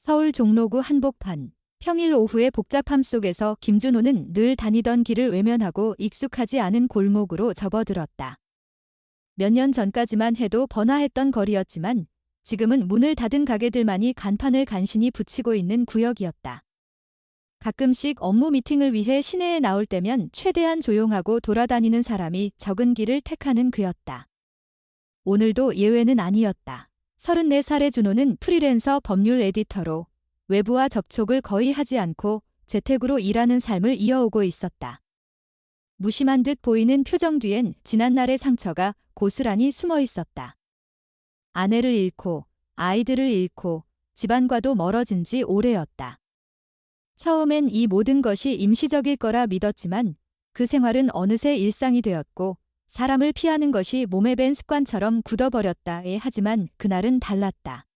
서울 종로구 한복판. 평일 오후의 복잡함 속에서 김준호는 늘 다니던 길을 외면하고 익숙하지 않은 골목으로 접어들었다. 몇 년 전까지만 해도 번화했던 거리였지만 지금은 문을 닫은 가게들만이 간판을 간신히 붙이고 있는 구역이었다. 가끔씩 업무 미팅을 위해 시내에 나올 때면 최대한 조용하고 돌아다니는 사람이 적은 길을 택하는 그였다. 오늘도 예외는 아니었다. 34살의 준호는 프리랜서 법률 에디터로 외부와 접촉을 거의 하지 않고 재택으로 일하는 삶을 이어오고 있었다. 무심한 듯 보이는 표정 뒤엔 지난날의 상처가 고스란히 숨어 있었다. 아내를 잃고 아이들을 잃고 집안과도 멀어진 지 오래였다. 처음엔 이 모든 것이 임시적일 거라 믿었지만 그 생활은 어느새 일상이 되었고 사람을 피하는 것이 몸에 밴 습관처럼 굳어버렸다. 하지만 그날은 달랐다.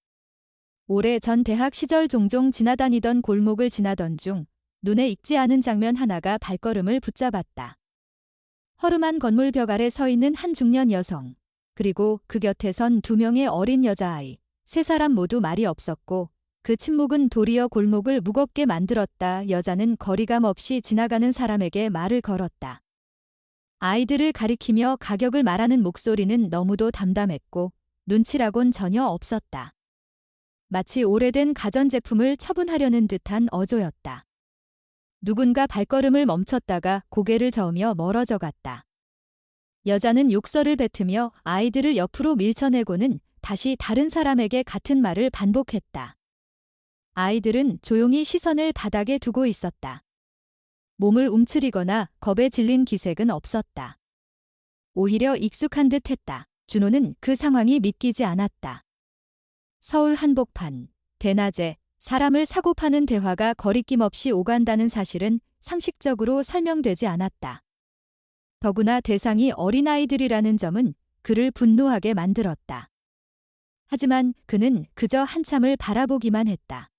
오래전 대학 시절 종종 지나다니던 골목을 지나던 중 눈에 익지 않은 장면 하나가 발걸음을 붙잡았다. 허름한 건물 벽 아래 서 있는 한 중년 여성, 그리고 그 곁에 선 2명의 어린 여자아이, 세 사람 모두 말이 없었고 그 침묵은 도리어 골목을 무겁게 만들었다. 여자는 거리감 없이 지나가는 사람에게 말을 걸었다. 아이들을 가리키며 가격을 말하는 목소리는 너무도 담담했고 눈치라곤 전혀 없었다. 마치 오래된 가전제품을 처분하려는 듯한 어조였다. 누군가 발걸음을 멈췄다가 고개를 저으며 멀어져 갔다. 여자는 욕설을 뱉으며 아이들을 옆으로 밀쳐내고는 다시 다른 사람에게 같은 말을 반복했다. 아이들은 조용히 시선을 바닥에 두고 있었다. 몸을 움츠리거나 겁에 질린 기색은 없었다. 오히려 익숙한 듯 했다. 준호는 그 상황이 믿기지 않았다. 서울 한복판. 대낮에 사람을 사고 파는 대화가 거리낌 없이 오간다는 사실은 상식적으로 설명되지 않았다. 더구나 대상이 어린아이들이라는 점은 그를 분노하게 만들었다. 하지만 그는 그저 한참을 바라보기만 했다.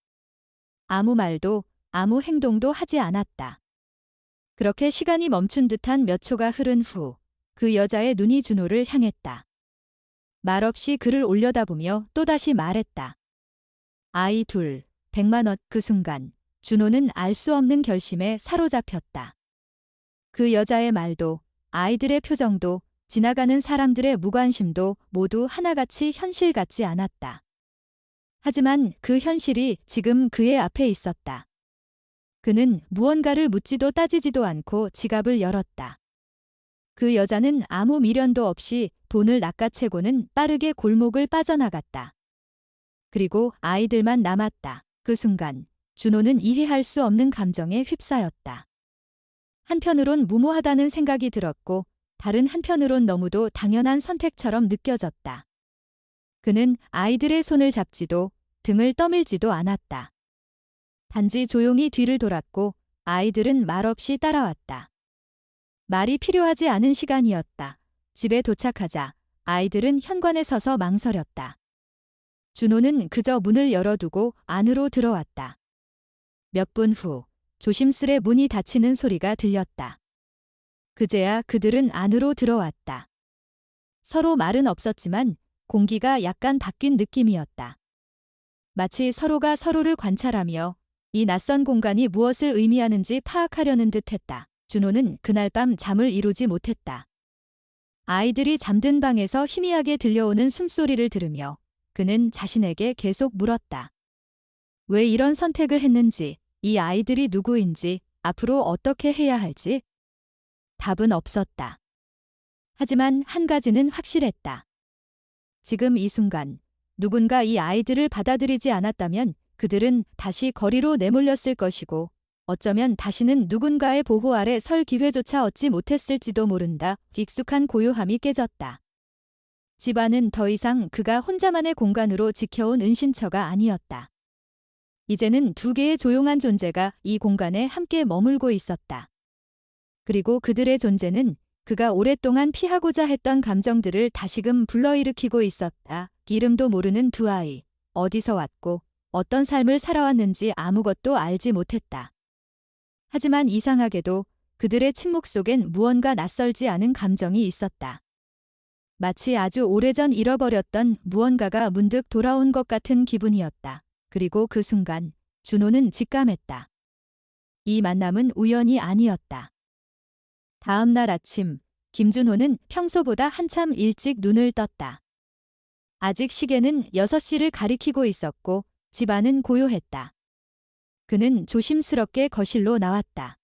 아무 말도 아무 행동도 하지 않았다. 그렇게 시간이 멈춘 듯한 몇 초가 흐른 후 그 여자의 눈이 준호를 향했다. 말없이 그를 올려다보며 또다시 말했다. 아이 둘, 100만 원. 그 순간 준호는 알 수 없는 결심에 사로잡혔다. 그 여자의 말도 아이들의 표정도 지나가는 사람들의 무관심도 모두 하나같이 현실 같지 않았다. 하지만 그 현실이 지금 그의 앞에 있었다. 그는 무언가를 묻지도 따지지도 않고 지갑을 열었다. 그 여자는 아무 미련도 없이 돈을 낚아채고는 빠르게 골목을 빠져나갔다. 그리고 아이들만 남았다. 그 순간 준호는 이해할 수 없는 감정에 휩싸였다. 한편으론 무모하다는 생각이 들었고 다른 한편으론 너무도 당연한 선택처럼 느껴졌다. 그는 아이들의 손을 잡지도 등을 떠밀지도 않았다. 단지 조용히 뒤를 돌았고 아이들은 말없이 따라왔다. 말이 필요하지 않은 시간이었다. 집에 도착하자 아이들은 현관에 서서 망설였다. 준호는 그저 문을 열어두고 안으로 들어왔다. 몇 분 후 조심스레 문이 닫히는 소리가 들렸다. 그제야 그들은 안으로 들어왔다. 서로 말은 없었지만 공기가 약간 바뀐 느낌이었다. 마치 서로가 서로를 관찰하며 이 낯선 공간이 무엇을 의미하는지 파악하려는 듯했다. 준호는 그날 밤 잠을 이루지 못했다. 아이들이 잠든 방에서 희미하게 들려오는 숨소리를 들으며 그는 자신에게 계속 물었다. 왜 이런 선택을 했는지, 이 아이들이 누구인지, 앞으로 어떻게 해야 할지? 답은 없었다. 하지만 한 가지는 확실했다. 지금 이 순간 누군가 이 아이들을 받아들이지 않았다면 그들은 다시 거리로 내몰렸을 것이고 어쩌면 다시는 누군가의 보호 아래 설 기회조차 얻지 못했을지도 모른다. 익숙한 고요함이 깨졌다. 집안은 더 이상 그가 혼자만의 공간으로 지켜온 은신처가 아니었다. 이제는 2개의 조용한 존재가 이 공간에 함께 머물고 있었다. 그리고 그들의 존재는 그가 오랫동안 피하고자 했던 감정들을 다시금 불러일으키고 있었다. 이름도 모르는 2 아이, 어디서 왔고 어떤 삶을 살아왔는지 아무것도 알지 못했다. 하지만 이상하게도 그들의 침묵 속엔 무언가 낯설지 않은 감정이 있었다. 마치 아주 오래전 잃어버렸던 무언가가 문득 돌아온 것 같은 기분이었다. 그리고 그 순간 준호는 직감했다. 이 만남은 우연이 아니었다. 다음 날 아침, 김준호는 평소보다 한참 일찍 눈을 떴다. 아직 시계는 6시를 가리키고 있었고 집안은 고요했다. 그는 조심스럽게 거실로 나왔다.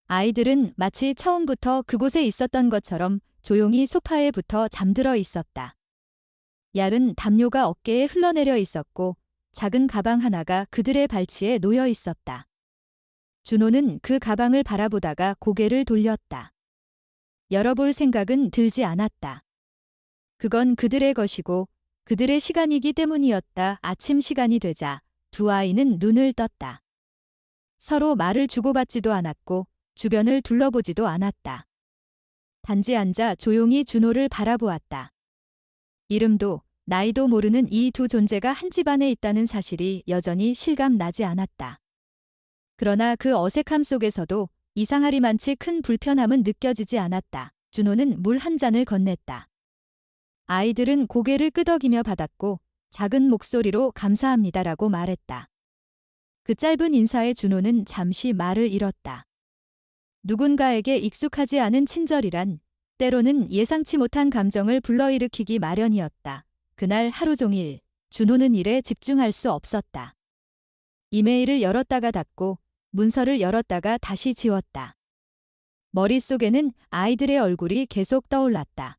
아이들은 마치 처음부터 그곳에 있었던 것처럼 조용히 소파에 붙어 잠들어 있었다. 얇은 담요가 어깨에 흘러내려 있었고 작은 가방 하나가 그들의 발치에 놓여 있었다. 준호는 그 가방을 바라보다가 고개를 돌렸다. 열어볼 생각은 들지 않았다. 그건 그들의 것이고 그들의 시간이기 때문이었다. 아침 시간이 되자 두 아이는 눈을 떴다. 서로 말을 주고받지도 않았고 주변을 둘러보지도 않았다. 단지 앉아 조용히 준호를 바라보았다. 이름도 나이도 모르는 이 두 존재가 한 집안에 있다는 사실이 여전히 실감나지 않았다. 그러나 그 어색함 속에서도 이상하리만치 큰 불편함은 느껴지지 않았다. 준호는 물 한 잔을 건넸다. 아이들은 고개를 끄덕이며 받았고 작은 목소리로 감사합니다라고 말했다. 그 짧은 인사에 준호는 잠시 말을 잃었다. 누군가에게 익숙하지 않은 친절이란 때로는 예상치 못한 감정을 불러일으키기 마련이었다. 그날 하루 종일 준호는 일에 집중할 수 없었다. 이메일을 열었다가 닫고 문서를 열었다가 다시 지웠다. 머릿속에는 아이들의 얼굴이 계속 떠올랐다.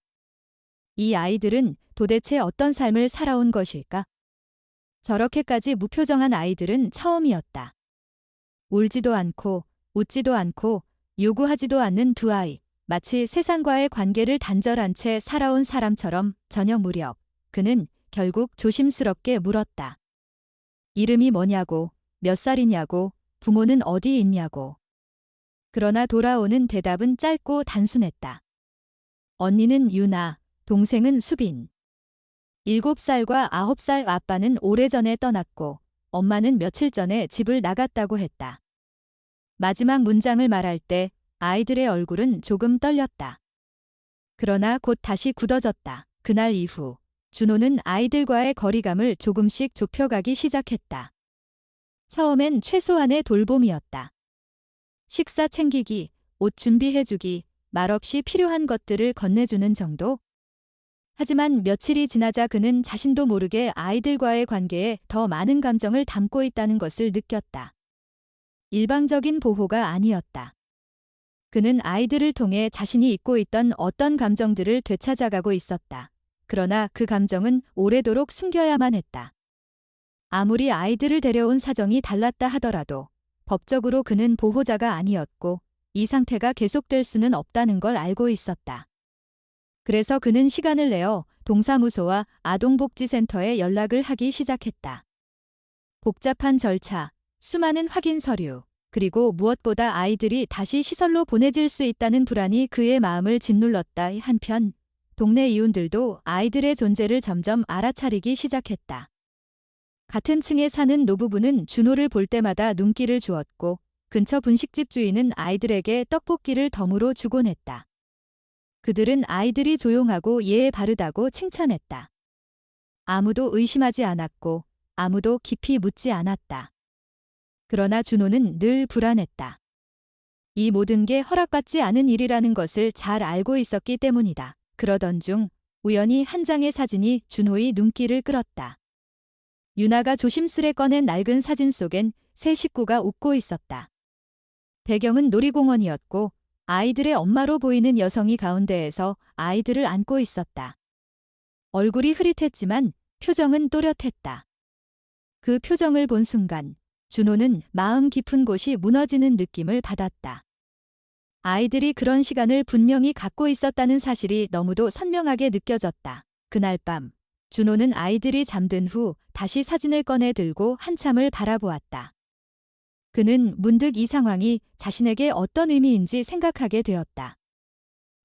이 아이들은 도대체 어떤 삶을 살아온 것일까? 저렇게까지 무표정한 아이들은 처음이었다. 울지도 않고 웃지도 않고 요구하지도 않는 두 아이, 마치 세상과의 관계를 단절한 채 살아온 사람처럼. 저녁 무렵 그는 결국 조심스럽게 물었다. 이름이 뭐냐고, 몇 살이냐고, 부모는 어디 있냐고. 그러나 돌아오는 대답은 짧고 단순했다. 언니는 유나, 동생은 수빈. 7살과 9살. 아빠는 오래전에 떠났고 엄마는 며칠 전에 집을 나갔다고 했다. 마지막 문장을 말할 때 아이들의 얼굴은 조금 떨렸다. 그러나 곧 다시 굳어졌다. 그날 이후 준호는 아이들과의 거리감을 조금씩 좁혀가기 시작했다. 처음엔 최소한의 돌봄이었다. 식사 챙기기, 옷 준비해주기, 말없이 필요한 것들을 건네주는 정도? 하지만 며칠이 지나자 그는 자신도 모르게 아이들과의 관계에 더 많은 감정을 담고 있다는 것을 느꼈다. 일방적인 보호가 아니었다. 그는 아이들을 통해 자신이 잊고 있던 어떤 감정들을 되찾아가고 있었다. 그러나 그 감정은 오래도록 숨겨야만 했다. 아무리 아이들을 데려온 사정이 달랐다 하더라도 법적으로 그는 보호자가 아니었고 이 상태가 계속될 수는 없다는 걸 알고 있었다. 그래서 그는 시간을 내어 동사무소와 아동복지센터에 연락을 하기 시작했다. 복잡한 절차, 수많은 확인 서류, 그리고 무엇보다 아이들이 다시 시설로 보내질 수 있다는 불안이 그의 마음을 짓눌렀다. 한편 동네 이웃들도 아이들의 존재를 점점 알아차리기 시작했다. 같은 층에 사는 노부부는 준호를 볼 때마다 눈길을 주었고 근처 분식집 주인은 아이들에게 떡볶이를 덤으로 주곤 했다. 그들은 아이들이 조용하고 예의 바르다고 칭찬했다. 아무도 의심하지 않았고 아무도 깊이 묻지 않았다. 그러나 준호는 늘 불안했다. 이 모든 게 허락받지 않은 일이라는 것을 잘 알고 있었기 때문이다. 그러던 중 우연히 한 장의 사진이 준호의 눈길을 끌었다. 유나가 조심스레 꺼낸 낡은 사진 속엔 세 식구가 웃고 있었다. 배경은 놀이공원이었고 아이들의 엄마로 보이는 여성이 가운데에서 아이들을 안고 있었다. 얼굴이 흐릿했지만 표정은 또렷했다. 그 표정을 본 순간 준호는 마음 깊은 곳이 무너지는 느낌을 받았다. 아이들이 그런 시간을 분명히 갖고 있었다는 사실이 너무도 선명하게 느껴졌다. 그날 밤 준호는 아이들이 잠든 후 다시 사진을 꺼내 들고 한참을 바라보았다. 그는 문득 이 상황이 자신에게 어떤 의미인지 생각하게 되었다.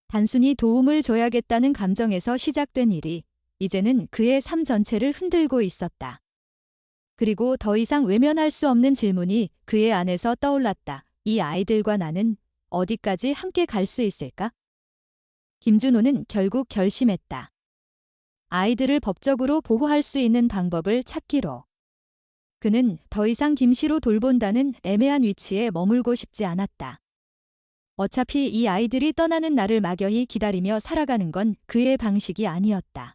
단순히 도움을 줘야겠다는 감정에서 시작된 일이 이제는 그의 삶 전체를 흔들고 있었다. 그리고 더 이상 외면할 수 없는 질문이 그의 안에서 떠올랐다. 이 아이들과 나는 어디까지 함께 갈 수 있을까? 김준호는 결국 결심했다. 아이들을 법적으로 보호할 수 있는 방법을 찾기로. 그는 더 이상 김씨로 돌본다는 애매한 위치에 머물고 싶지 않았다. 어차피 이 아이들이 떠나는 날을 막연히 기다리며 살아가는 건 그의 방식이 아니었다.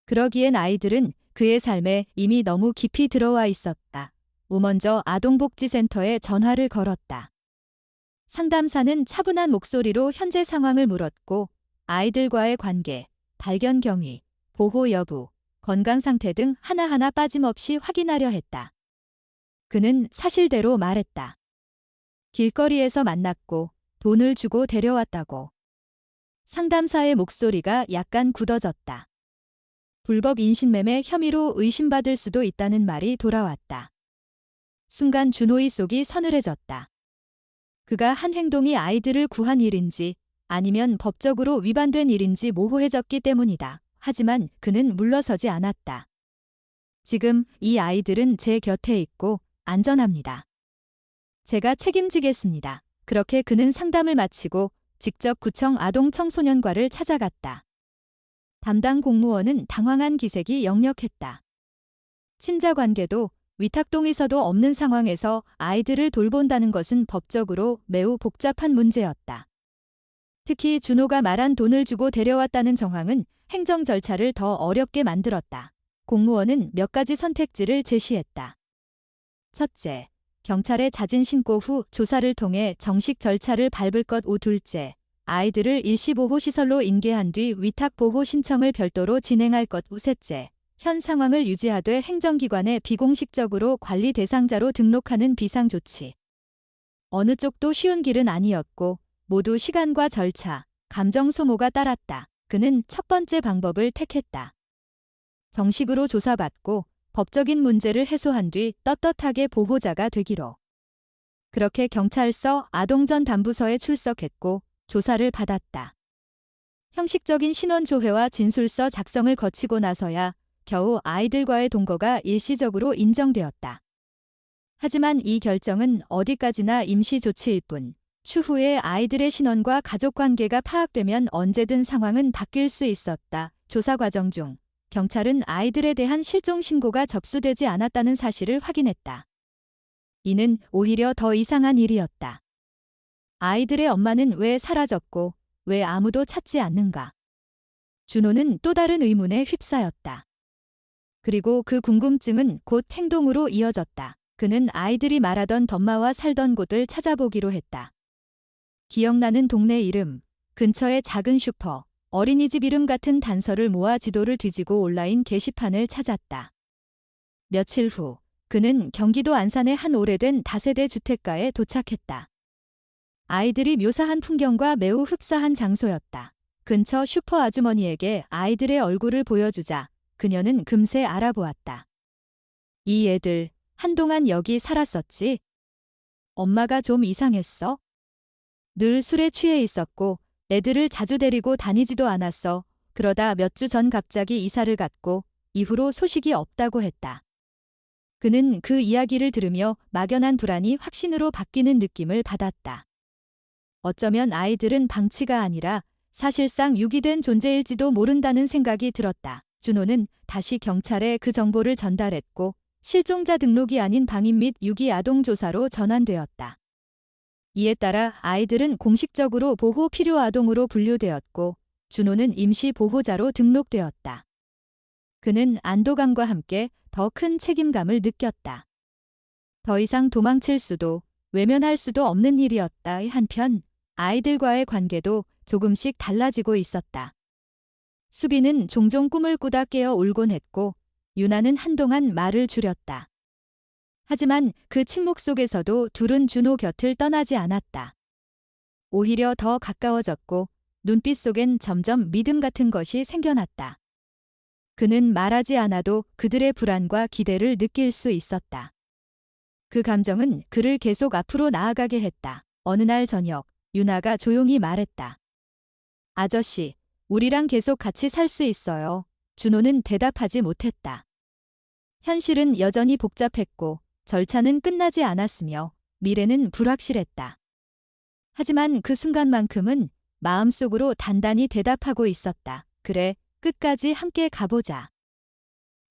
그러기엔 아이들은 그의 삶에 이미 너무 깊이 들어와 있었다. 먼저 아동복지센터에 전화를 걸었다. 상담사는 차분한 목소리로 현재 상황을 물었고 아이들과의 관계, 발견 경위, 보호 여부, 건강 상태 등 하나하나 빠짐없이 확인하려 했다. 그는 사실대로 말했다. 길거리에서 만났고 돈을 주고 데려왔다고. 상담사의 목소리가 약간 굳어졌다. 불법 인신매매 혐의로 의심받을 수도 있다는 말이 돌아왔다. 순간 준호의 속이 서늘해졌다. 그가 한 행동이 아이들을 구한 일인지 아니면 법적으로 위반된 일인지 모호해졌기 때문이다. 하지만 그는 물러서지 않았다. 지금 이 아이들은 제 곁에 있고 안전합니다. 제가 책임지겠습니다. 그렇게 그는 상담을 마치고 직접 구청 아동청소년과를 찾아갔다. 담당 공무원은 당황한 기색이 역력했다. 친자 관계도 위탁동의서도 없는 상황에서 아이들을 돌본다는 것은 법적으로 매우 복잡한 문제였다. 특히 준호가 말한 돈을 주고 데려왔다는 정황은 행정 절차를 더 어렵게 만들었다. 공무원은 몇 가지 선택지를 제시했다. 첫째, 경찰에 자진 신고 후 조사를 통해 정식 절차를 밟을 것. 둘째, 아이들을 일시보호시설로 인계한 뒤 위탁보호 신청을 별도로 진행할 것. 셋째, 현 상황을 유지하되 행정기관에 비공식적으로 관리 대상자로 등록하는 비상조치. 어느 쪽도 쉬운 길은 아니었고 모두 시간과 절차, 감정 소모가 따랐다. 그는 첫 번째 방법을 택했다. 정식으로 조사받고 법적인 문제를 해소한 뒤 떳떳하게 보호자가 되기로. 그렇게 경찰서 아동전 담부서에 출석했고 조사를 받았다. 형식적인 신원조회와 진술서 작성을 거치고 나서야 겨우 아이들과의 동거가 일시적으로 인정되었다. 하지만 이 결정은 어디까지나 임시조치일 뿐, 추후에 아이들의 신원과 가족관계가 파악되면 언제든 상황은 바뀔 수 있었다. 조사 과정 중 경찰은 아이들에 대한 실종 신고가 접수되지 않았다는 사실을 확인했다. 이는 오히려 더 이상한 일이었다. 아이들의 엄마는 왜 사라졌고 왜 아무도 찾지 않는가? 준호는 또 다른 의문에 휩싸였다. 그리고 그 궁금증은 곧 행동으로 이어졌다. 그는 아이들이 말하던 덤마와 살던 곳을 찾아보기로 했다. 기억나는 동네 이름, 근처의 작은 슈퍼, 어린이집 이름 같은 단서를 모아 지도를 뒤지고 온라인 게시판을 찾았다. 며칠 후 그는 경기도 안산의 한 오래된 다세대 주택가에 도착했다. 아이들이 묘사한 풍경과 매우 흡사한 장소였다. 근처 슈퍼 아주머니에게 아이들의 얼굴을 보여주자 그녀는 금세 알아보았다. 이 애들 한동안 여기 살았었지? 엄마가 좀 이상했어? 늘 술에 취해 있었고 애들을 자주 데리고 다니지도 않았어. 그러다 몇 주 전 갑자기 이사를 갔고 이후로 소식이 없다고 했다. 그는 그 이야기를 들으며 막연한 불안이 확신으로 바뀌는 느낌을 받았다. 어쩌면 아이들은 방치가 아니라 사실상 유기된 존재일지도 모른다는 생각이 들었다. 준호는 다시 경찰에 그 정보를 전달했고 실종자 등록이 아닌 방임 및 유기 아동 조사로 전환되었다. 이에 따라 아이들은 공식적으로 보호 필요 아동으로 분류되었고 준호는 임시 보호자로 등록되었다. 그는 안도감과 함께 더 큰 책임감을 느꼈다. 더 이상 도망칠 수도 외면할 수도 없는 일이었다. 한편 아이들과의 관계도 조금씩 달라지고 있었다. 수빈은 종종 꿈을 꾸다 깨어 울곤 했고 유나는 한동안 말을 줄였다. 하지만 그 침묵 속에서도 둘은 준호 곁을 떠나지 않았다. 오히려 더 가까워졌고 눈빛 속엔 점점 믿음 같은 것이 생겨났다. 그는 말하지 않아도 그들의 불안과 기대를 느낄 수 있었다. 그 감정은 그를 계속 앞으로 나아가게 했다. 어느 날 저녁 유나가 조용히 말했다. 아저씨, 우리랑 계속 같이 살 수 있어요. 준호는 대답하지 못했다. 현실은 여전히 복잡했고 절차는 끝나지 않았으며 미래는 불확실했다. 하지만 그 순간만큼은 마음속으로 단단히 대답하고 있었다. 그래, 끝까지 함께 가보자.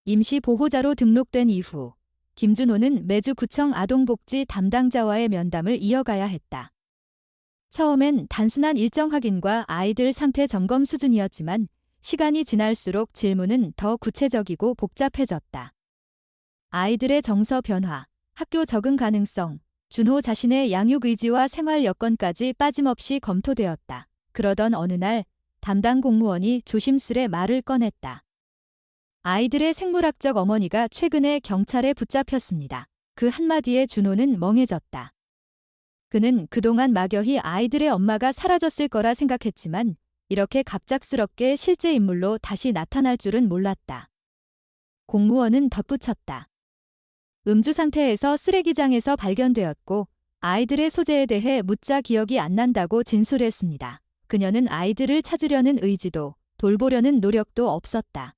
임시 보호자로 등록된 이후 김준호는 매주 구청 아동복지 담당자와의 면담을 이어가야 했다. 처음엔 단순한 일정 확인과 아이들 상태 점검 수준이었지만 시간이 지날수록 질문은 더 구체적이고 복잡해졌다. 아이들의 정서 변화, 학교 적응 가능성, 준호 자신의 양육 의지와 생활 여건까지 빠짐없이 검토되었다. 그러던 어느 날 담당 공무원이 조심스레 말을 꺼냈다. 아이들의 생물학적 어머니가 최근에 경찰에 붙잡혔습니다. 그 한마디에 준호는 멍해졌다. 그는 그동안 막연히 아이들의 엄마가 사라졌을 거라 생각했지만 이렇게 갑작스럽게 실제 인물로 다시 나타날 줄은 몰랐다. 공무원은 덧붙였다. 음주 상태에서 쓰레기장에서 발견되었고 아이들의 소재에 대해 묻자 기억이 안 난다고 진술했습니다. 그녀는 아이들을 찾으려는 의지도 돌보려는 노력도 없었다.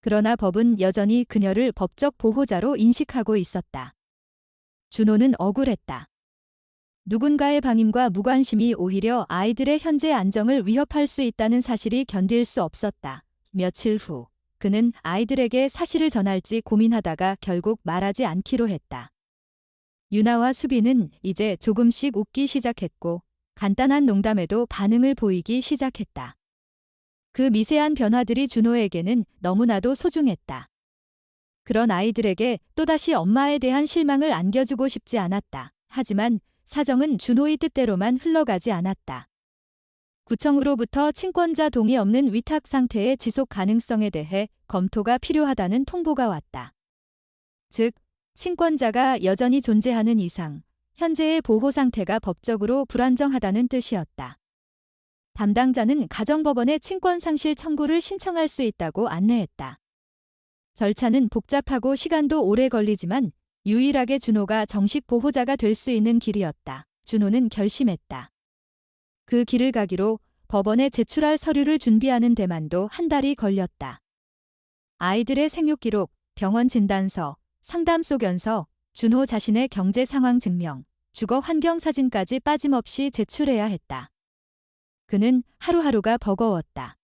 그러나 법은 여전히 그녀를 법적 보호자로 인식하고 있었다. 준호는 억울했다. 누군가의 방임과 무관심이 오히려 아이들의 현재 안정을 위협할 수 있다는 사실이 견딜 수 없었다. 며칠 후 그는 아이들에게 사실을 전할지 고민하다가 결국 말하지 않기로 했다. 유나와 수빈은 이제 조금씩 웃기 시작했고 간단한 농담에도 반응을 보이기 시작했다. 그 미세한 변화들이 준호에게는 너무나도 소중했다. 그런 아이들에게 또다시 엄마에 대한 실망을 안겨주고 싶지 않았다. 하지만 사정은 준호의 뜻대로만 흘러가지 않았다. 구청으로부터 친권자 동의 없는 위탁 상태의 지속 가능성에 대해 검토가 필요하다는 통보가 왔다. 즉, 친권자가 여전히 존재하는 이상 현재의 보호 상태가 법적으로 불안정하다는 뜻이었다. 담당자는 가정법원에 친권상실 청구를 신청할 수 있다고 안내했다. 절차는 복잡하고 시간도 오래 걸리지만 유일하게 준호가 정식 보호자가 될 수 있는 길이었다. 준호는 결심했다. 그 길을 가기로 법원에 제출할 서류를 준비하는 데만도 한 달이 걸렸다. 아이들의 생육 기록, 병원 진단서, 상담 소견서, 준호 자신의 경제 상황 증명, 주거 환경 사진까지 빠짐없이 제출해야 했다. 그는 하루하루가 버거웠다.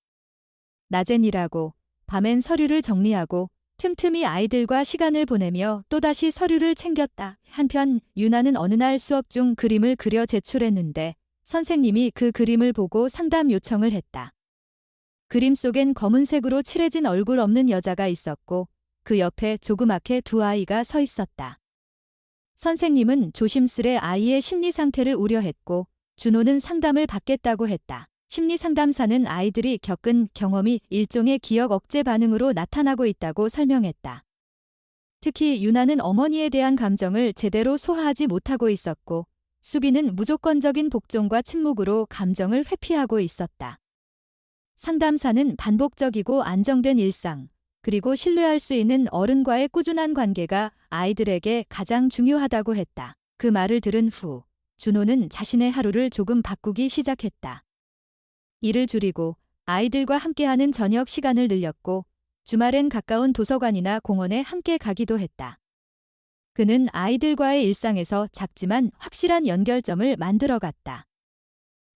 낮엔 일하고 밤엔 서류를 정리하고 틈틈이 아이들과 시간을 보내며 또다시 서류를 챙겼다. 한편 유나는 어느 날 수업 중 그림을 그려 제출했는데 선생님이 그 그림을 보고 상담 요청을 했다. 그림 속엔 검은색으로 칠해진 얼굴 없는 여자가 있었고 그 옆에 조그맣게 두 아이가 서 있었다. 선생님은 조심스레 아이의 심리 상태를 우려했고 준호는 상담을 받겠다고 했다. 심리상담사는 아이들이 겪은 경험이 일종의 기억 억제 반응으로 나타나고 있다고 설명했다. 특히 유나는 어머니에 대한 감정을 제대로 소화하지 못하고 있었고 수빈은 무조건적인 복종과 침묵으로 감정을 회피하고 있었다. 상담사는 반복적이고 안정된 일상, 그리고 신뢰할 수 있는 어른과의 꾸준한 관계가 아이들에게 가장 중요하다고 했다. 그 말을 들은 후 준호는 자신의 하루를 조금 바꾸기 시작했다. 일을 줄이고 아이들과 함께하는 저녁 시간을 늘렸고 주말엔 가까운 도서관이나 공원에 함께 가기도 했다. 그는 아이들과의 일상에서 작지만 확실한 연결점을 만들어갔다.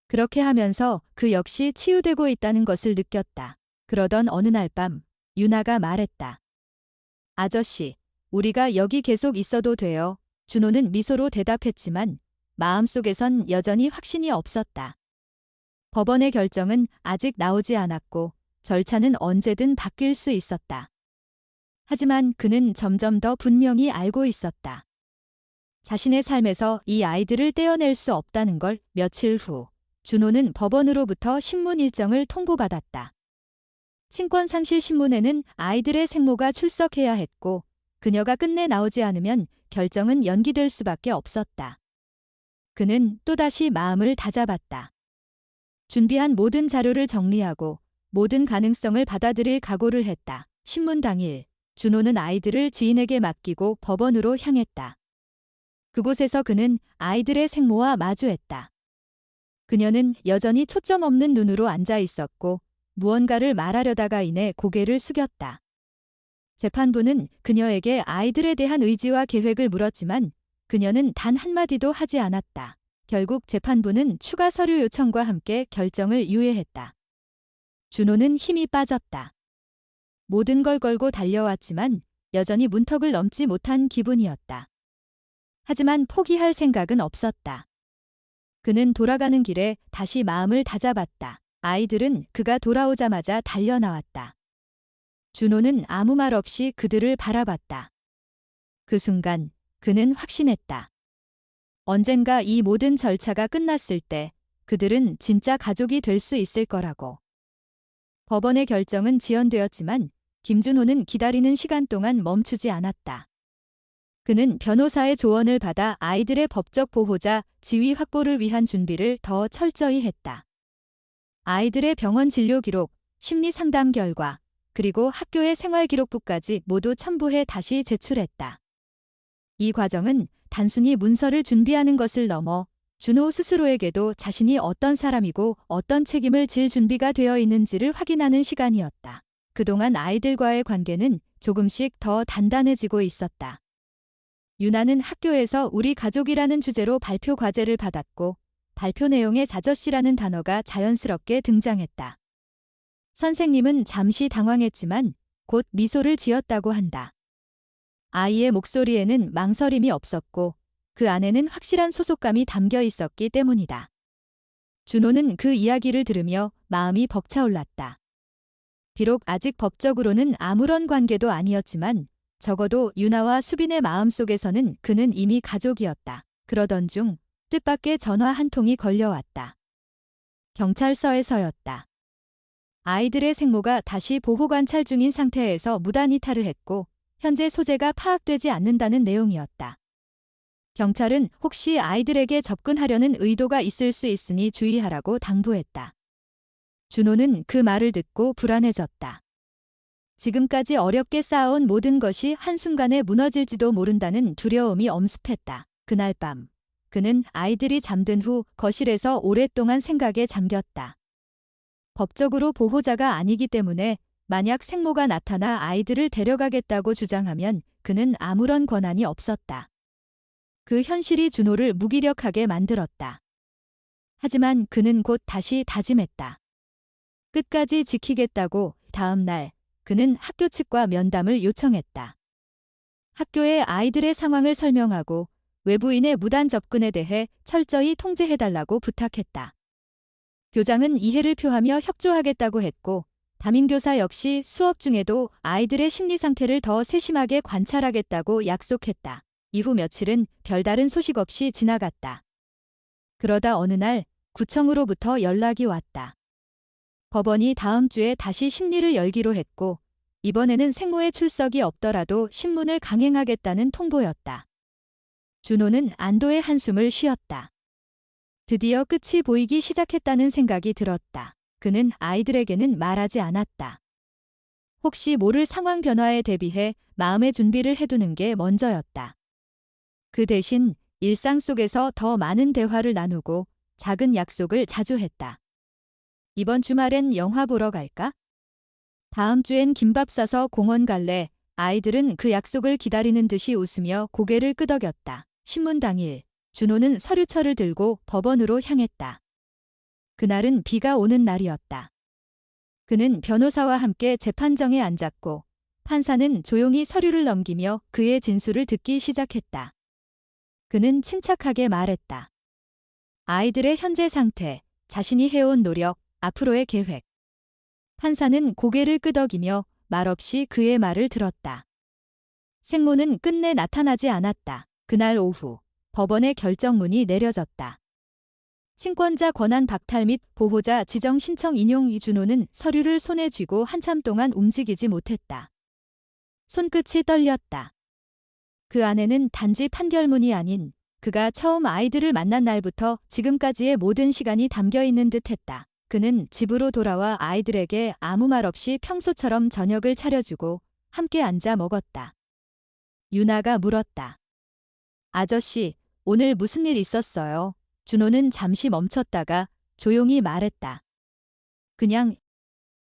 그렇게 하면서 그 역시 치유되고 있다는 것을 느꼈다. 그러던 어느 날 밤 유나가 말했다. 아저씨, 우리가 여기 계속 있어도 돼요. 준호는 미소로 대답했지만 마음속에선 여전히 확신이 없었다. 법원의 결정은 아직 나오지 않았고 절차는 언제든 바뀔 수 있었다. 하지만 그는 점점 더 분명히 알고 있었다. 자신의 삶에서 이 아이들을 떼어낼 수 없다는 걸. 며칠 후 준호는 법원으로부터 신문 일정을 통보받았다. 친권상실 신문에는 아이들의 생모가 출석해야 했고 그녀가 끝내 나오지 않으면 결정은 연기될 수밖에 없었다. 그는 또다시 마음을 다잡았다. 준비한 모든 자료를 정리하고 모든 가능성을 받아들일 각오를 했다. 신문 당일, 준호는 아이들을 지인에게 맡기고 법원으로 향했다. 그곳에서 그는 아이들의 생모와 마주했다. 그녀는 여전히 초점 없는 눈으로 앉아 있었고 무언가를 말하려다가 이내 고개를 숙였다. 재판부는 그녀에게 아이들에 대한 의지와 계획을 물었지만 그녀는 단 한마디도 하지 않았다. 결국 재판부는 추가 서류 요청과 함께 결정을 유예했다. 준호는 힘이 빠졌다. 모든 걸 걸고 달려왔지만 여전히 문턱을 넘지 못한 기분이었다. 하지만 포기할 생각은 없었다. 그는 돌아가는 길에 다시 마음을 다잡았다. 아이들은 그가 돌아오자마자 달려나왔다. 준호는 아무 말 없이 그들을 바라봤다. 그 순간 그는 확신했다. 언젠가 이 모든 절차가 끝났을 때 그들은 진짜 가족이 될 수 있을 거라고. 법원의 결정은 지연되었지만 김준호는 기다리는 시간 동안 멈추지 않았다. 그는 변호사의 조언을 받아 아이들의 법적 보호자 지위 확보를 위한 준비를 더 철저히 했다. 아이들의 병원 진료 기록, 심리 상담 결과, 그리고 학교의 생활기록부까지 모두 첨부해 다시 제출했다. 이 과정은 단순히 문서를 준비하는 것을 넘어 준호 스스로에게도 자신이 어떤 사람이고 어떤 책임을 질 준비가 되어 있는지를 확인하는 시간이었다. 그동안 아이들과의 관계는 조금씩 더 단단해지고 있었다. 유나는 학교에서 우리 가족이라는 주제로 발표 과제를 받았고 발표 내용에 자저씨라는 단어가 자연스럽게 등장했다. 선생님은 잠시 당황했지만 곧 미소를 지었다고 한다. 아이의 목소리에는 망설임이 없었고 그 안에는 확실한 소속감이 담겨 있었기 때문이다. 준호는 그 이야기를 들으며 마음이 벅차올랐다. 비록 아직 법적으로는 아무런 관계도 아니었지만 적어도 유나와 수빈의 마음속에서는 그는 이미 가족이었다. 그러던 중 뜻밖의 전화 한 통이 걸려왔다. 경찰서에서였다. 아이들의 생모가 다시 보호관찰 중인 상태에서 무단 이탈을 했고 현재 소재가 파악되지 않는다는 내용이었다. 경찰은 혹시 아이들에게 접근하려는 의도가 있을 수 있으니 주의하라고 당부했다. 준호는 그 말을 듣고 불안해졌다. 지금까지 어렵게 쌓아온 모든 것이 한순간에 무너질지도 모른다는 두려움이 엄습했다. 그날 밤, 그는 아이들이 잠든 후 거실에서 오랫동안 생각에 잠겼다. 법적으로 보호자가 아니기 때문에 만약 생모가 나타나 아이들을 데려가겠다고 주장하면 그는 아무런 권한이 없었다. 그 현실이 준호를 무기력하게 만들었다. 하지만 그는 곧 다시 다짐했다. 끝까지 지키겠다고. 다음 날 그는 학교 측과 면담을 요청했다. 학교에 아이들의 상황을 설명하고 외부인의 무단 접근에 대해 철저히 통제해달라고 부탁했다. 교장은 이해를 표하며 협조하겠다고 했고 담임교사 역시 수업 중에도 아이들의 심리 상태를 더 세심하게 관찰하겠다고 약속했다. 이후 며칠은 별다른 소식 없이 지나갔다. 그러다 어느 날 구청으로부터 연락이 왔다. 법원이 다음 주에 다시 심리를 열기로 했고 이번에는 생모의 출석이 없더라도 신문을 강행하겠다는 통보였다. 준호는 안도의 한숨을 쉬었다. 드디어 끝이 보이기 시작했다는 생각이 들었다. 그는 아이들에게는 말하지 않았다. 혹시 모를 상황 변화에 대비해 마음의 준비를 해두는 게 먼저였다. 그 대신 일상 속에서 더 많은 대화를 나누고 작은 약속을 자주 했다. 이번 주말엔 영화 보러 갈까? 다음 주엔 김밥 싸서 공원 갈래? 아이들은 그 약속을 기다리는 듯이 웃으며 고개를 끄덕였다. 신문 당일, 준호는 서류철을 들고 법원으로 향했다. 그날은 비가 오는 날이었다. 그는 변호사와 함께 재판정에 앉았고 판사는 조용히 서류를 넘기며 그의 진술을 듣기 시작했다. 그는 침착하게 말했다. 아이들의 현재 상태, 자신이 해온 노력, 앞으로의 계획. 판사는 고개를 끄덕이며 말없이 그의 말을 들었다. 생모는 끝내 나타나지 않았다. 그날 오후 법원의 결정문이 내려졌다. 친권자 권한 박탈 및 보호자 지정 신청 인용. 이준호는 서류를 손에 쥐고 한참 동안 움직이지 못했다. 손끝이 떨렸다. 그 안에는 단지 판결문이 아닌 그가 처음 아이들을 만난 날부터 지금까지의 모든 시간이 담겨 있는 듯했다. 그는 집으로 돌아와 아이들에게 아무 말 없이 평소처럼 저녁을 차려주고 함께 앉아 먹었다. 유나가 물었다. 아저씨, 오늘 무슨 일 있었어요? 준호는 잠시 멈췄다가 조용히 말했다. 그냥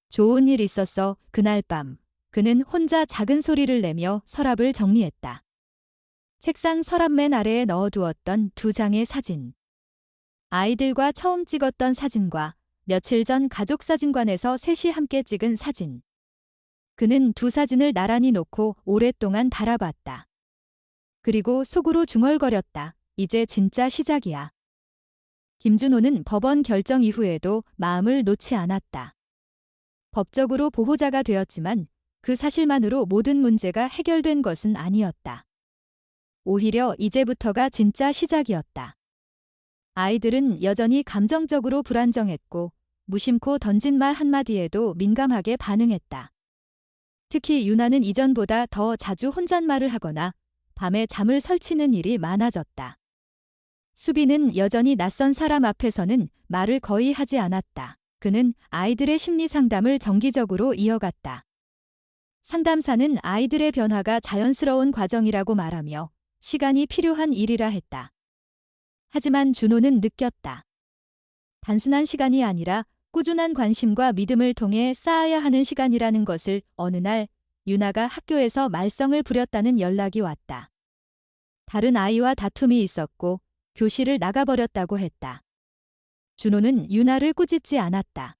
좋은 일 있었어. 그날 밤 그는 혼자 작은 소리를 내며 서랍을 정리했다. 책상 서랍맨 아래에 넣어두었던 2장의 사진. 아이들과 처음 찍었던 사진과 며칠 전 가족사진관에서 셋이 함께 찍은 사진. 그는 두 사진을 나란히 놓고 오랫동안 바라봤다. 그리고 속으로 중얼거렸다. 이제 진짜 시작이야. 김준호는 법원 결정 이후에도 마음을 놓지 않았다. 법적으로 보호자가 되었지만 그 사실만으로 모든 문제가 해결된 것은 아니었다. 오히려 이제부터가 진짜 시작이었다. 아이들은 여전히 감정적으로 불안정했고 무심코 던진 말 한마디에도 민감하게 반응했다. 특히 유나는 이전보다 더 자주 혼잣말을 하거나 밤에 잠을 설치는 일이 많아졌다. 수빈은 여전히 낯선 사람 앞에서는 말을 거의 하지 않았다. 그는 아이들의 심리 상담을 정기적으로 이어갔다. 상담사는 아이들의 변화가 자연스러운 과정이라고 말하며 시간이 필요한 일이라 했다. 하지만 준호는 느꼈다. 단순한 시간이 아니라 꾸준한 관심과 믿음을 통해 쌓아야 하는 시간이라는 것을. 어느 날 유나가 학교에서 말썽을 부렸다는 연락이 왔다. 다른 아이와 다툼이 있었고 교실을 나가버렸다고 했다. 준호는 유나를 꾸짖지 않았다.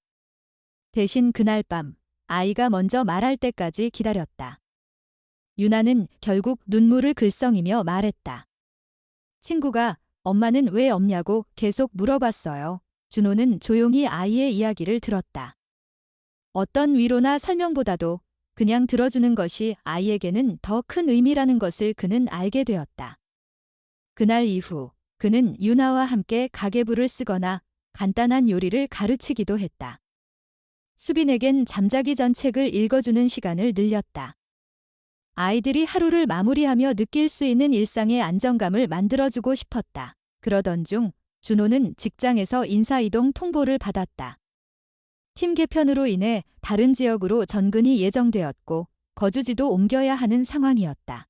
대신 그날 밤 아이가 먼저 말할 때까지 기다렸다. 유나는 결국 눈물을 글썽이며 말했다. 친구가 엄마는 왜 없냐고 계속 물어봤어요. 준호는 조용히 아이의 이야기를 들었다. 어떤 위로나 설명보다도 그냥 들어주는 것이 아이에게는 더 큰 의미라는 것을 그는 알게 되었다. 그날 이후 그는 유나와 함께 가계부를 쓰거나 간단한 요리를 가르치기도 했다. 수빈에겐 잠자기 전 책을 읽어주는 시간을 늘렸다. 아이들이 하루를 마무리하며 느낄 수 있는 일상의 안정감을 만들어주고 싶었다. 그러던 중 준호는 직장에서 인사이동 통보를 받았다. 팀 개편으로 인해 다른 지역으로 전근이 예정되었고 거주지도 옮겨야 하는 상황이었다.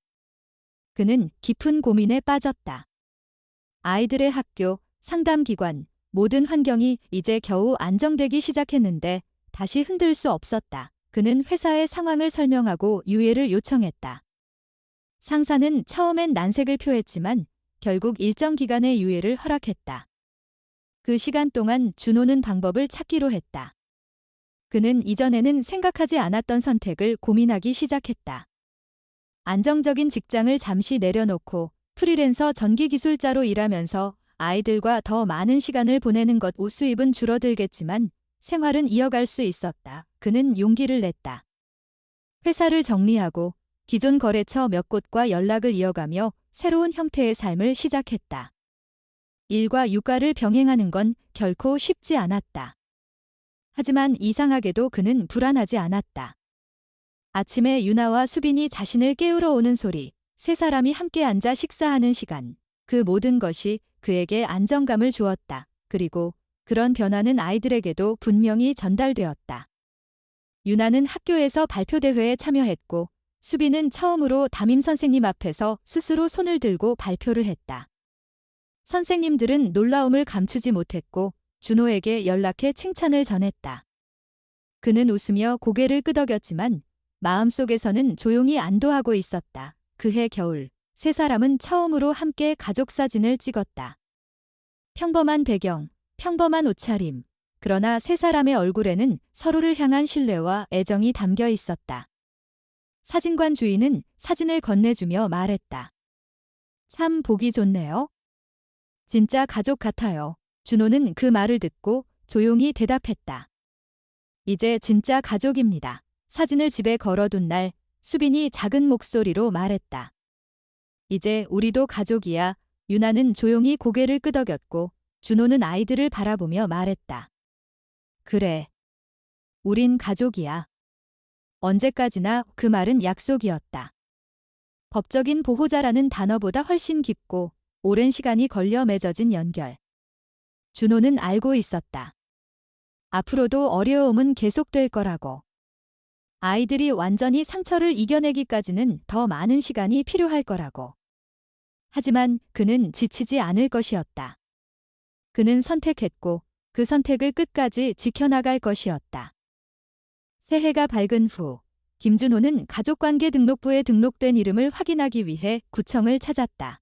그는 깊은 고민에 빠졌다. 아이들의 학교, 상담기관, 모든 환경이 이제 겨우 안정되기 시작했는데 다시 흔들 수 없었다. 그는 회사의 상황을 설명하고 유예를 요청했다. 상사는 처음엔 난색을 표했지만 결국 일정 기간의 유예를 허락했다. 그 시간 동안 준호는 방법을 찾기로 했다. 그는 이전에는 생각하지 않았던 선택을 고민하기 시작했다. 안정적인 직장을 잠시 내려놓고 프리랜서 전기기술자로 일하면서 아이들과 더 많은 시간을 보내는 것. 수입은 줄어들겠지만 생활은 이어갈 수 있었다. 그는 용기를 냈다. 회사를 정리하고 기존 거래처 몇 곳과 연락을 이어가며 새로운 형태의 삶을 시작했다. 일과 육아를 병행하는 건 결코 쉽지 않았다. 하지만 이상하게도 그는 불안하지 않았다. 아침에 유나와 수빈이 자신을 깨우러 오는 소리, 세 사람이 함께 앉아 식사하는 시간, 그 모든 것이 그에게 안정감을 주었다. 그리고 그런 변화는 아이들에게도 분명히 전달되었다. 유나는 학교에서 발표대회에 참여했고 수빈은 처음으로 담임 선생님 앞에서 스스로 손을 들고 발표를 했다. 선생님들은 놀라움을 감추지 못했고 준호에게 연락해 칭찬을 전했다. 그는 웃으며 고개를 끄덕였지만 마음속에서는 조용히 안도하고 있었다. 그해 겨울, 세 사람은 처음으로 함께 가족 사진을 찍었다. 평범한 배경, 평범한 옷차림. 그러나 세 사람의 얼굴에는 서로를 향한 신뢰와 애정이 담겨 있었다. 사진관 주인은 사진을 건네주며 말했다. 참 보기 좋네요. 진짜 가족 같아요. 준호는 그 말을 듣고 조용히 대답했다. 이제 진짜 가족입니다. 사진을 집에 걸어둔 날 수빈이 작은 목소리로 말했다. 이제 우리도 가족이야. 유나는 조용히 고개를 끄덕였고 준호는 아이들을 바라보며 말했다. 그래. 우린 가족이야. 언제까지나. 그 말은 약속이었다. 법적인 보호자라는 단어보다 훨씬 깊고 오랜 시간이 걸려 맺어진 연결. 준호는 알고 있었다. 앞으로도 어려움은 계속될 거라고. 아이들이 완전히 상처를 이겨내기까지는 더 많은 시간이 필요할 거라고. 하지만 그는 지치지 않을 것이었다. 그는 선택했고 그 선택을 끝까지 지켜나갈 것이었다. 새해가 밝은 후 김준호는 가족관계 등록부에 등록된 이름을 확인하기 위해 구청을 찾았다.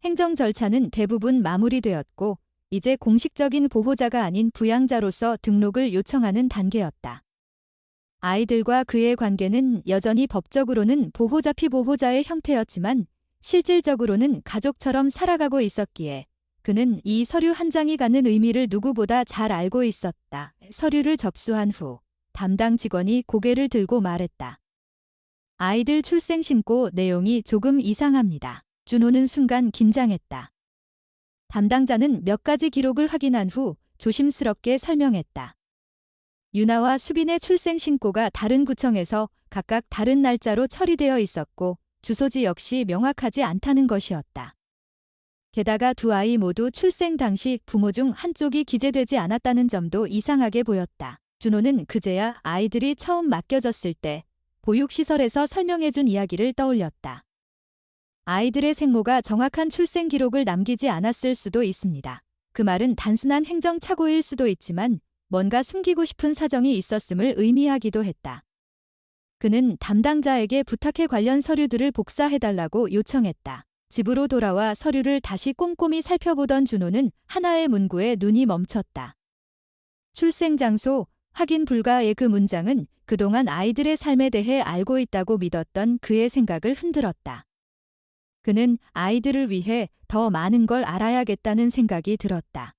행정 절차는 대부분 마무리되었고 이제 공식적인 보호자가 아닌 부양자로서 등록을 요청하는 단계였다. 아이들과 그의 관계는 여전히 법적으로는 보호자 피보호자의 형태였지만 실질적으로는 가족처럼 살아가고 있었기에 그는 이 서류 한 장이 갖는 의미를 누구보다 잘 알고 있었다. 서류를 접수한 후 담당 직원이 고개를 들고 말했다. 아이들 출생 신고 내용이 조금 이상합니다. 준호는 순간 긴장했다. 담당자는 몇 가지 기록을 확인한 후 조심스럽게 설명했다. 유나와 수빈의 출생 신고가 다른 구청에서 각각 다른 날짜로 처리되어 있었고 주소지 역시 명확하지 않다는 것이었다. 게다가 두 아이 모두 출생 당시 부모 중 한쪽이 기재되지 않았다는 점도 이상하게 보였다. 준호는 그제야 아이들이 처음 맡겨졌을 때 보육시설에서 설명해준 이야기를 떠올렸다. 아이들의 생모가 정확한 출생 기록을 남기지 않았을 수도 있습니다. 그 말은 단순한 행정착오일 수도 있지만 뭔가 숨기고 싶은 사정이 있었음을 의미하기도 했다. 그는 담당자에게 부탁해 관련 서류들을 복사해달라고 요청했다. 집으로 돌아와 서류를 다시 꼼꼼히 살펴보던 준호는 하나의 문구에 눈이 멈췄다. 출생 장소 확인 불가의 그 문장은 그동안 아이들의 삶에 대해 알고 있다고 믿었던 그의 생각을 흔들었다. 그는 아이들을 위해 더 많은 걸 알아야겠다는 생각이 들었다.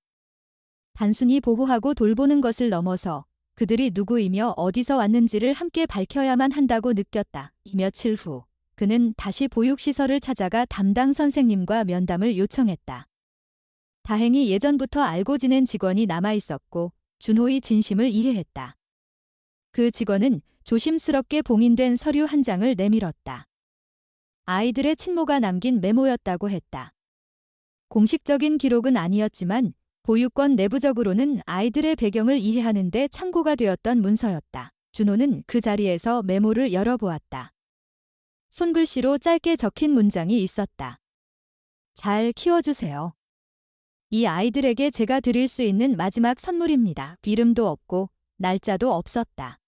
단순히 보호하고 돌보는 것을 넘어서 그들이 누구이며 어디서 왔는지를 함께 밝혀야만 한다고 느꼈다. 며칠 후 그는 다시 보육시설을 찾아가 담당 선생님과 면담을 요청했다. 다행히 예전부터 알고 지낸 직원이 남아있었고 준호의 진심을 이해했다. 그 직원은 조심스럽게 봉인된 서류 한 장을 내밀었다. 아이들의 친모가 남긴 메모였다고 했다. 공식적인 기록은 아니었지만 보육권 내부적으로는 아이들의 배경을 이해하는 데 참고가 되었던 문서였다. 준호는 그 자리에서 메모를 열어보았다. 손글씨로 짧게 적힌 문장이 있었다. 잘 키워주세요. 이 아이들에게 제가 드릴 수 있는 마지막 선물입니다. 이름도 없고 날짜도 없었다.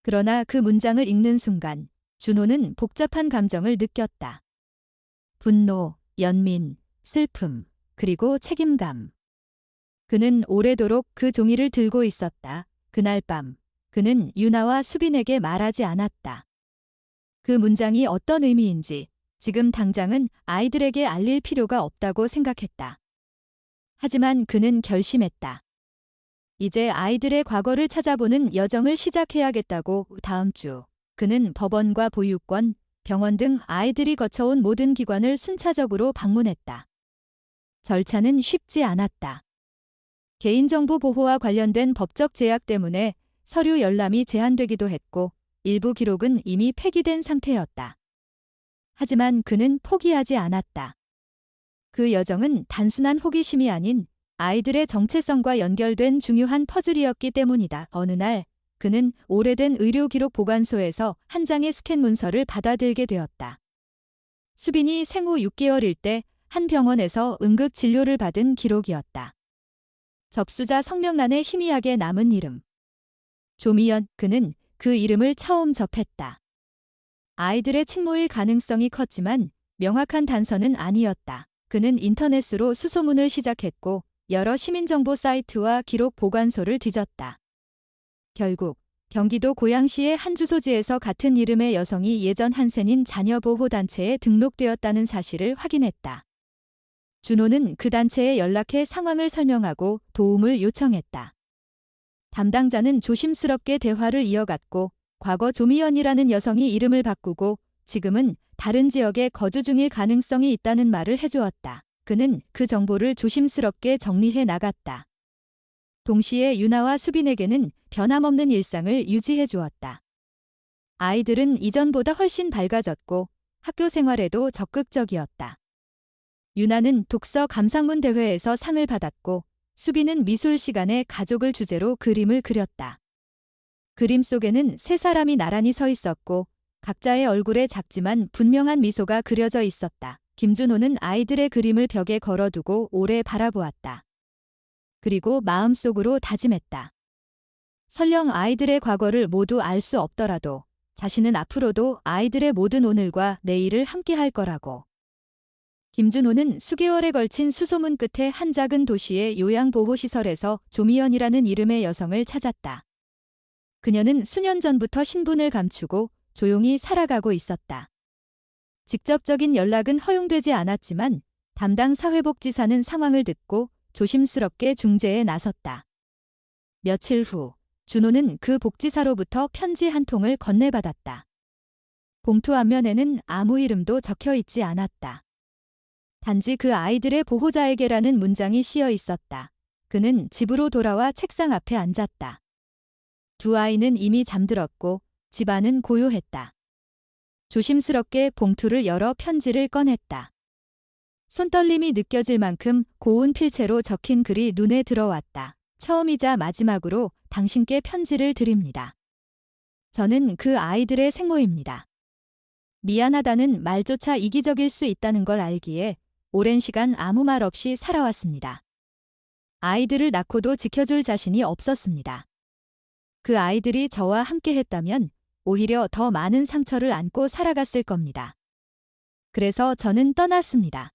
그러나 그 문장을 읽는 순간 준호는 복잡한 감정을 느꼈다. 분노, 연민, 슬픔, 그리고 책임감. 그는 오래도록 그 종이를 들고 있었다. 그날 밤 그는 유나와 수빈에게 말하지 않았다. 그 문장이 어떤 의미인지 지금 당장은 아이들에게 알릴 필요가 없다고 생각했다. 하지만 그는 결심했다. 이제 아이들의 과거를 찾아보는 여정을 시작해야겠다고. 다음 주 그는 법원과 보육권, 병원 등 아이들이 거쳐온 모든 기관을 순차적으로 방문했다. 절차는 쉽지 않았다. 개인정보 보호와 관련된 법적 제약 때문에 서류 열람이 제한되기도 했고 일부 기록은 이미 폐기된 상태였다. 하지만 그는 포기하지 않았다. 그 여정은 단순한 호기심이 아닌 아이들의 정체성과 연결된 중요한 퍼즐이었기 때문이다. 어느 날 그는 오래된 의료기록 보관소에서 한 장의 스캔 문서를 받아들게 되었다. 수빈이 생후 6개월일 때 한 병원에서 응급 진료를 받은 기록이었다. 접수자 성명란에 희미하게 남은 이름. 조미연. 그는 그 이름을 처음 접했다. 아이들의 친모일 가능성이 컸지만 명확한 단서는 아니었다. 그는 인터넷으로 수소문을 시작했고 여러 시민정보 사이트와 기록 보관소를 뒤졌다. 결국 경기도 고양시의 한 주소지에서 같은 이름의 여성이 예전 한센인 자녀보호단체에 등록되었다는 사실을 확인했다. 준호는 그 단체에 연락해 상황을 설명하고 도움을 요청했다. 담당자는 조심스럽게 대화를 이어갔고 과거 조미연이라는 여성이 이름을 바꾸고 지금은 다른 지역에 거주 중일 가능성이 있다는 말을 해주었다. 그는 그 정보를 조심스럽게 정리해 나갔다. 동시에 유나와 수빈에게는 변함없는 일상을 유지해 주었다. 아이들은 이전보다 훨씬 밝아졌고 학교 생활에도 적극적이었다. 유나는 독서 감상문 대회에서 상을 받았고 수빈은 미술 시간에 가족을 주제로 그림을 그렸다. 그림 속에는 세 사람이 나란히 서 있었고 각자의 얼굴에 작지만 분명한 미소가 그려져 있었다. 김준호는 아이들의 그림을 벽에 걸어두고 오래 바라보았다. 그리고 마음속으로 다짐했다. 설령 아이들의 과거를 모두 알 수 없더라도 자신은 앞으로도 아이들의 모든 오늘과 내일을 함께 할 거라고. 김준호는 수개월에 걸친 수소문 끝에 한 작은 도시의 요양보호시설에서 조미연이라는 이름의 여성을 찾았다. 그녀는 수년 전부터 신분을 감추고 조용히 살아가고 있었다. 직접적인 연락은 허용되지 않았지만 담당 사회복지사는 상황을 듣고 조심스럽게 중재에 나섰다. 며칠 후 준호는 그 복지사로부터 편지 한 통을 건네받았다. 봉투 앞면에는 아무 이름도 적혀 있지 않았다. 단지 그 아이들의 보호자에게라는 문장이 씌어 있었다. 그는 집으로 돌아와 책상 앞에 앉았다. 두 아이는 이미 잠들었고 집안은 고요했다. 조심스럽게 봉투를 열어 편지를 꺼냈다. 손떨림이 느껴질 만큼 고운 필체로 적힌 글이 눈에 들어왔다. 처음이자 마지막으로 당신께 편지를 드립니다. 저는 그 아이들의 생모입니다. 미안하다는 말조차 이기적일 수 있다는 걸 알기에 오랜 시간 아무 말 없이 살아왔습니다. 아이들을 낳고도 지켜줄 자신이 없었습니다. 그 아이들이 저와 함께 했다면 오히려 더 많은 상처를 안고 살아갔을 겁니다. 그래서 저는 떠났습니다.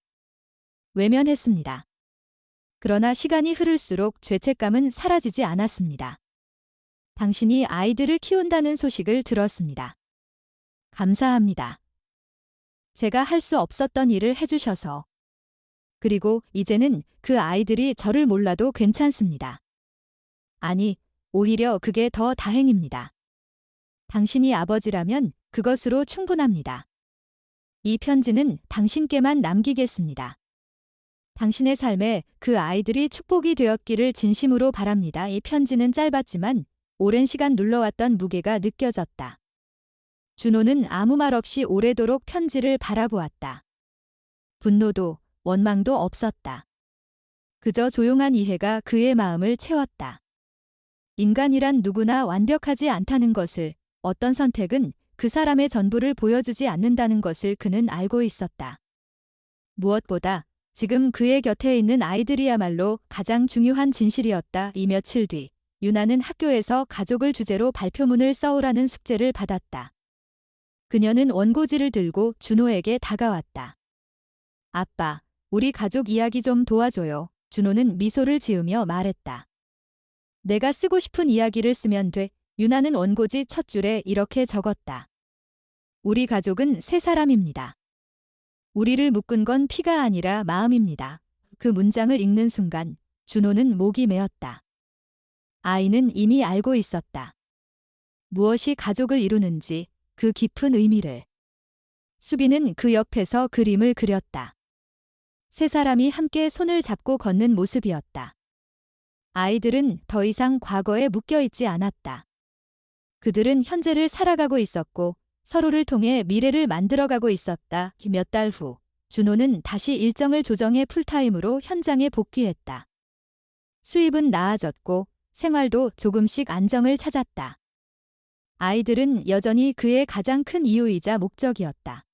외면했습니다. 그러나 시간이 흐를수록 죄책감은 사라지지 않았습니다. 당신이 아이들을 키운다는 소식을 들었습니다. 감사합니다. 제가 할 수 없었던 일을 해주셔서. 그리고 이제는 그 아이들이 저를 몰라도 괜찮습니다. 아니, 오히려 그게 더 다행입니다. 당신이 아버지라면 그것으로 충분합니다. 이 편지는 당신께만 남기겠습니다. 당신의 삶에 그 아이들이 축복이 되었기를 진심으로 바랍니다. 이 편지는 짧았지만 오랜 시간 눌러왔던 무게가 느껴졌다. 준호는 아무 말 없이 오래도록 편지를 바라보았다. 분노도 원망도 없었다. 그저 조용한 이해가 그의 마음을 채웠다. 인간이란 누구나 완벽하지 않다는 것을, 어떤 선택은 그 사람의 전부를 보여주지 않는다는 것을 그는 알고 있었다. 무엇보다 지금 그의 곁에 있는 아이들이야말로 가장 중요한 진실이었다. 이 며칠 뒤 유나는 학교에서 가족을 주제로 발표문을 써오라는 숙제를 받았다. 그녀는 원고지를 들고 준호에게 다가왔다. 아빠, 우리 가족 이야기 좀 도와줘요. 준호는 미소를 지으며 말했다. 내가 쓰고 싶은 이야기를 쓰면 돼. 유나는 원고지 첫 줄에 이렇게 적었다. 우리 가족은 세 사람입니다. 우리를 묶은 건 피가 아니라 마음입니다. 그 문장을 읽는 순간 준호는 목이 메었다. 아이는 이미 알고 있었다. 무엇이 가족을 이루는지, 그 깊은 의미를. 수빈은 그 옆에서 그림을 그렸다. 세 사람이 함께 손을 잡고 걷는 모습이었다. 아이들은 더 이상 과거에 묶여있지 않았다. 그들은 현재를 살아가고 있었고 서로를 통해 미래를 만들어가고 있었다. 몇 달 후 준호는 다시 일정을 조정해 풀타임으로 현장에 복귀했다. 수입은 나아졌고 생활도 조금씩 안정을 찾았다. 아이들은 여전히 그의 가장 큰 이유이자 목적이었다.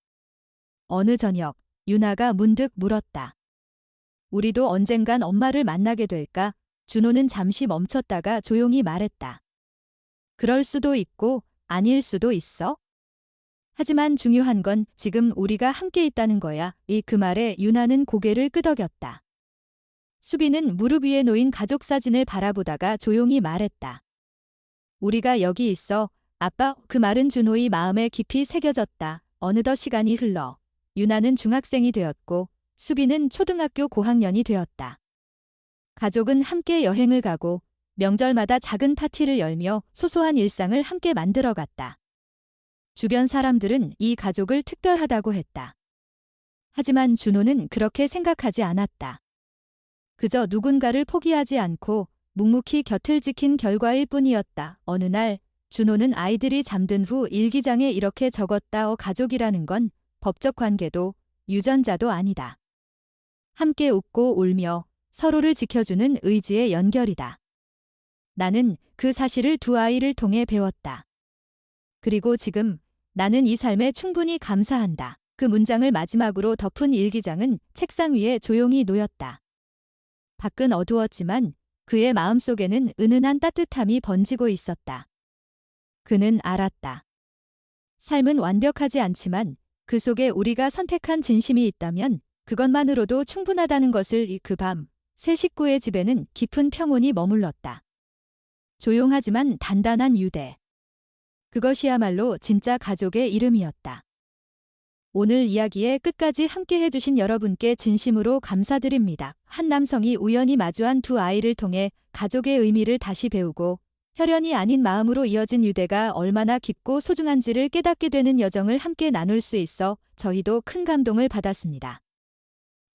어느 저녁 유나가 문득 물었다. 우리도 언젠간 엄마를 만나게 될까? 준호는 잠시 멈췄다가 조용히 말했다. 그럴 수도 있고 아닐 수도 있어. 하지만 중요한 건 지금 우리가 함께 있다는 거야. 그 말에 유나는 고개를 끄덕였다. 수빈은 무릎 위에 놓인 가족 사진을 바라보다가 조용히 말했다. 우리가 여기 있어. 아빠, 그 말은 준호의 마음에 깊이 새겨졌다. 어느덧 시간이 흘러 유나는 중학생이 되었고 수빈은 초등학교 고학년이 되었다. 가족은 함께 여행을 가고 명절마다 작은 파티를 열며 소소한 일상을 함께 만들어갔다. 주변 사람들은 이 가족을 특별하다고 했다. 하지만 준호는 그렇게 생각하지 않았다. 그저 누군가를 포기하지 않고 묵묵히 곁을 지킨 결과일 뿐이었다. 어느 날 준호는 아이들이 잠든 후 일기장에 이렇게 적었다. 가족이라는 건 법적 관계도 유전자도 아니다. 함께 웃고 울며 서로를 지켜주는 의지의 연결이다. 나는 그 사실을 두 아이를 통해 배웠다. 그리고 지금 나는 이 삶에 충분히 감사한다. 그 문장을 마지막으로 덮은 일기장은 책상 위에 조용히 놓였다. 밖은 어두웠지만 그의 마음속에는 은은한 따뜻함이 번지고 있었다. 그는 알았다. 삶은 완벽하지 않지만 그 속에 우리가 선택한 진심이 있다면 그것만으로도 충분하다는 것을. 그 밤 세 식구의 집에는 깊은 평온이 머물렀다. 조용하지만 단단한 유대. 그것이야말로 진짜 가족의 이름이었다. 오늘 이야기의 끝까지 함께 해주신 여러분께 진심으로 감사드립니다. 한 남성이 우연히 마주한 두 아이를 통해 가족의 의미를 다시 배우고 혈연이 아닌 마음으로 이어진 유대가 얼마나 깊고 소중한지를 깨닫게 되는 여정을 함께 나눌 수 있어 저희도 큰 감동을 받았습니다.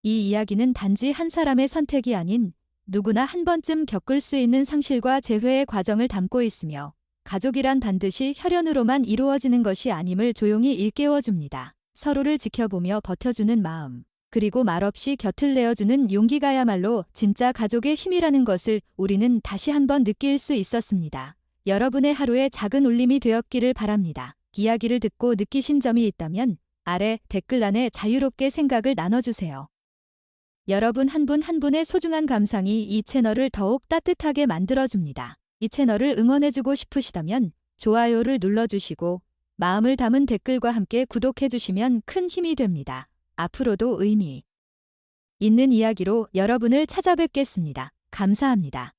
이 이야기는 단지 한 사람의 선택이 아닌 누구나 한 번쯤 겪을 수 있는 상실과 재회의 과정을 담고 있으며 가족이란 반드시 혈연으로만 이루어지는 것이 아님을 조용히 일깨워줍니다. 서로를 지켜보며 버텨주는 마음, 그리고 말없이 곁을 내어주는 용기가야말로 진짜 가족의 힘이라는 것을 우리는 다시 한번 느낄 수 있었습니다. 여러분의 하루에 작은 울림이 되었기를 바랍니다. 이야기를 듣고 느끼신 점이 있다면 아래 댓글란에 자유롭게 생각을 나눠주세요. 여러분 한 분 한 분의 소중한 감상이 이 채널을 더욱 따뜻하게 만들어줍니다. 이 채널을 응원해주고 싶으시다면 좋아요를 눌러주시고 마음을 담은 댓글과 함께 구독해주시면 큰 힘이 됩니다. 앞으로도 의미 있는 이야기로 여러분을 찾아뵙겠습니다. 감사합니다.